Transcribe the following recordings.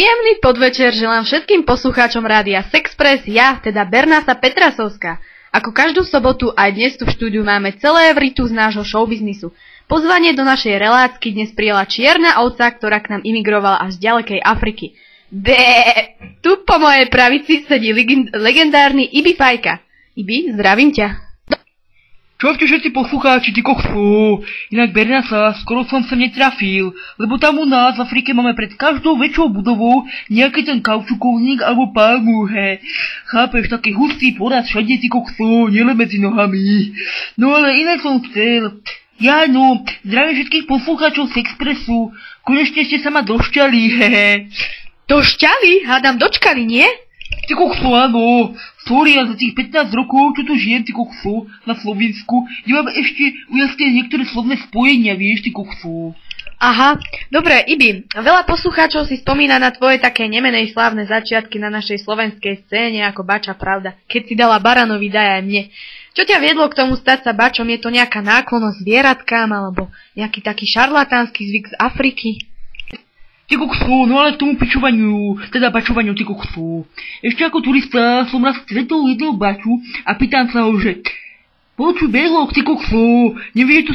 Príjemný podvečer želám všetkým poslucháčom rádia Sexpress, ja, teda Bernása Petrasovská. Ako každú sobotu aj dnes tu v štúdiu máme celebritu z nášho showbiznisu. Pozvanie do našej relácky dnes prijala čierna ovca, ktorá k nám imigrovala až z ďalekej Afriky. Tu po mojej pravici sedí legendárny Ibi Fajka. Ibi, zdravím ťa. Čaute všetci poslucháči, ty koksu. Inak Bernása, skoro som sa netrafil, lebo tam u nás v Afrike máme pred každou väčšou budovou nejaký ten kaučukovník alebo palmu, he. Chápeš, taký hustý poraz všade, ty koksu, nielen medzi nohami. No ale inak som chcel. Zdravím všetkých poslucháčov Sexpressu. Konečne ste sa ma došťali, hehe. Došťali? Hádam dočkali, nie? Ty koksu, áno. Sorry, ja za tých 15 rokov, čo tu žijem, ty koksu, na Slovensku, nemám ešte ujasnené niektoré slovné spojenia, vieš, ty koksu. Aha, dobre, Ibi, veľa poslucháčov si spomína na tvoje také nemenej slávne začiatky na našej slovenskej scéne ako Bača Pravda, keď si dala Baranovi daj aj mne. Čo ťa viedlo k tomu stať sa bačom? Je to nejaká náklonnosť zvieratkám, alebo nejaký taký šarlatánsky zvyk z Afriky? Ty koksu, no ale k tomu bačovaniu, ty koksu. Ešte ako turista som raz stretol jedného baču a pýtam sa ho, že počuj Berlok, ty koksu, nevieš,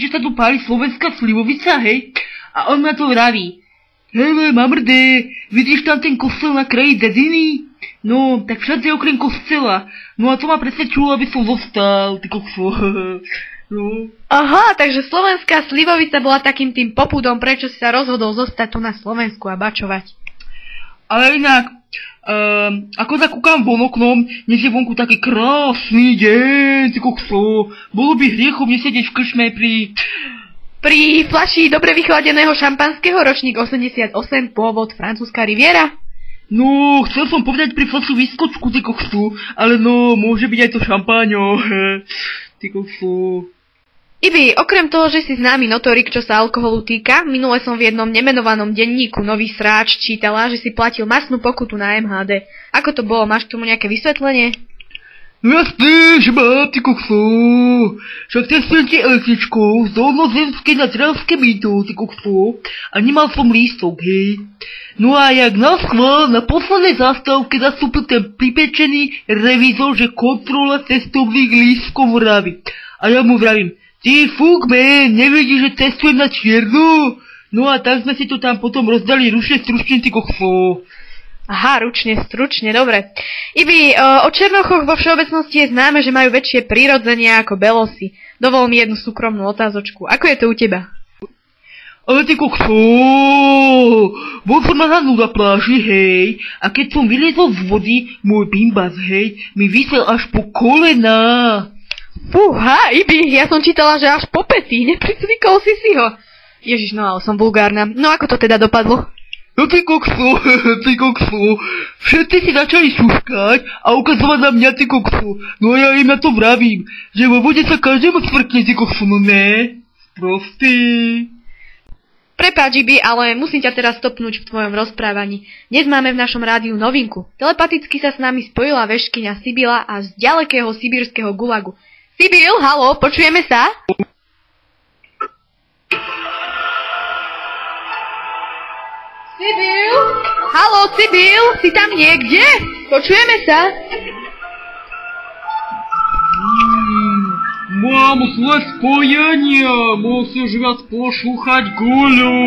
že sa tu páli slovenská slivovica, hej? A on ma to vraví. Hele, mamrde, vidíš tam ten kostel na kraji dediny? No, tak všade okrem kostela. No a to ma presvedčilo, aby som zostal, ty koksu. No. Aha, takže slovenská slivovica bola takým tým popudom, prečo si sa rozhodol zostať tu na Slovensku a bačovať. Ale inak, ako sa kúkam von oknom, dnes je vonku taký krásny deň, ty kokso. Bolo by hriechom nesedieť v krčme pri fľaši dobre vychladeného šampanského, ročník 88, pôvod francúzska riviera. No, chcel som povedať pri fľašu výskočku, ty kokso, ale no, môže byť aj to šampáňo, ty kokso. Ibi, okrem toho, že si známy notorik, čo sa alkoholu týka, minule som v jednom nemenovanom denníku Nový sráč čítala, že si platil masnú pokutu na MHD. Ako to bolo? Máš k tomu nejaké vysvetlenie? No jasné, že mám, ty kokso. Však testujem ti električkou z dolnozemskej na Trávské mýto, ty kokso. A nemal som lístok, hej. No a jak naschvál na poslednej zastávke nastúpil ten pripečený revizor, že kontrola cestovných lístkov vraví. A ja mu vravím, ty fúk, man, nevidíš, že testujem na čiernu? No a tak sme si to tam potom rozdali ručne stručne, ty kokso. Aha, ručne, stručne, dobre. Ibi, o černochoch vo všeobecnosti je známe, že majú väčšie prirodzenia ako belosi. Dovol mi jednu súkromnú otázočku. Ako je to u teba? Ale ty kokso, bol som na pláži, hej, a keď som vyliezol z vody, môj bimbas, hej, mi visel až po kolená. Fúha, Ibi, ja som čítala, že až po pety, nepricvikol si ho. Ježiš, no ale som vulgárna. No ako to teda dopadlo? No ty kokso, všetci si začali šuškať a ukazovať na mňa, ty kokso. No a ja im na to vravím, že vo vode sa každému sprkne, ty kokso, no ne? Prostý. Prepáč, Ibi, ale musím ťa teraz stopnúť v tvojom rozprávaní. Dnes máme v našom rádiu novinku. Telepaticky sa s nami spojila veškyňa Sibila a z ďalekého sibírskeho gulagu. Sibyl, haló, počujeme sa? Sibyl? Haló, Sibyl, si tam niekde? Počujeme sa? Mám zlé spojenia, musíš viac pošúchať Guľu.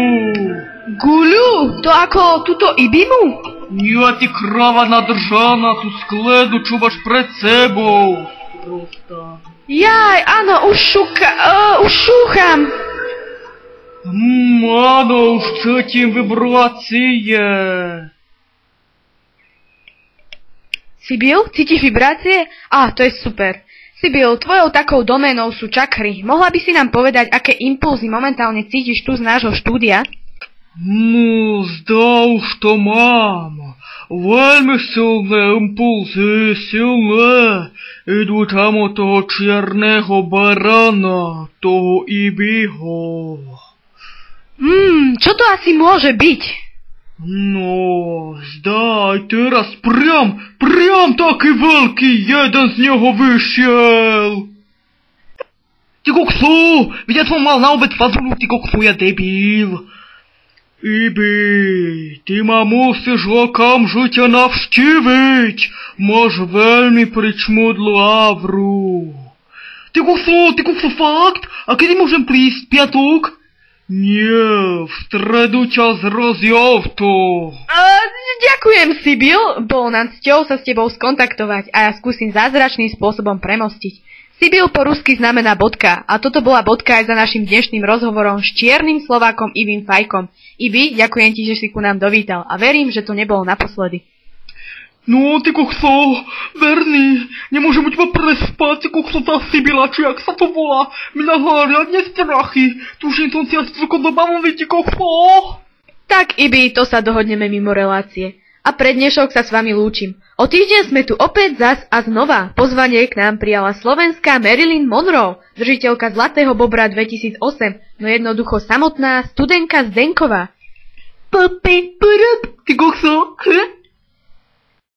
Guľu? To ako túto Ibimu? Ja ty kráva nadržaná, tú skledu, čo máš pred sebou. Prosta. Jaj, áno, už šúcham. Áno, už cítim vibrácie. Sibyl, cítiš vibrácie? Á, to je super. Sibyl, tvojou takou doménou sú čakry. Mohla by si nám povedať, aké impulzy momentálne cítiš tu z nášho štúdia? No, zdá už to mám. Veľmi silné impulzy, silné. Idú tam od toho čierneho barana, toho Ibiho. Čo to asi môže byť? No, zdá, aj teraz priam taký veľký jeden z neho vyšiel. Ty koksu, veď ja som mal na obed fazulu, ty koksu, ja debil. Ibi, ty ma musíš okamžite navštíviť. Máš veľmi pričmudlú avru. Ty kokso, fakt? A kedy môžem prísť? Piatok? Nie, v stredu ťa zrazí auto. Ďakujem, Sibyl. Bolo nám cťou sa s tebou skontaktovať a ja skúsim zázračným spôsobom premostiť. Sibyl po rusky znamená bodka a toto bola bodka aj za našim dnešným rozhovorom s čiernym Slovákom Ibim Fajkom. Ibi, ďakujem ti, že si ku nám dovítal a verím, že to nebolo naposledy. No, ty kokso, verný, nemôžem iba prespať, ty kokso, tá Sibyla, či jak sa to volá, mi nahla riadne strachy, tuším som si asi do bavovi, ty kokso. Tak, Ibi, to sa dohodneme mimo relácie. A pre dnešok sa s vami lúčim. O týždeň sme tu opäť zas a znova. Pozvanie k nám prijala slovenská Marilyn Monroe, držiteľka Zlatého bobra 2008, no jednoducho samotná studentka Zdenková. Ty kokso,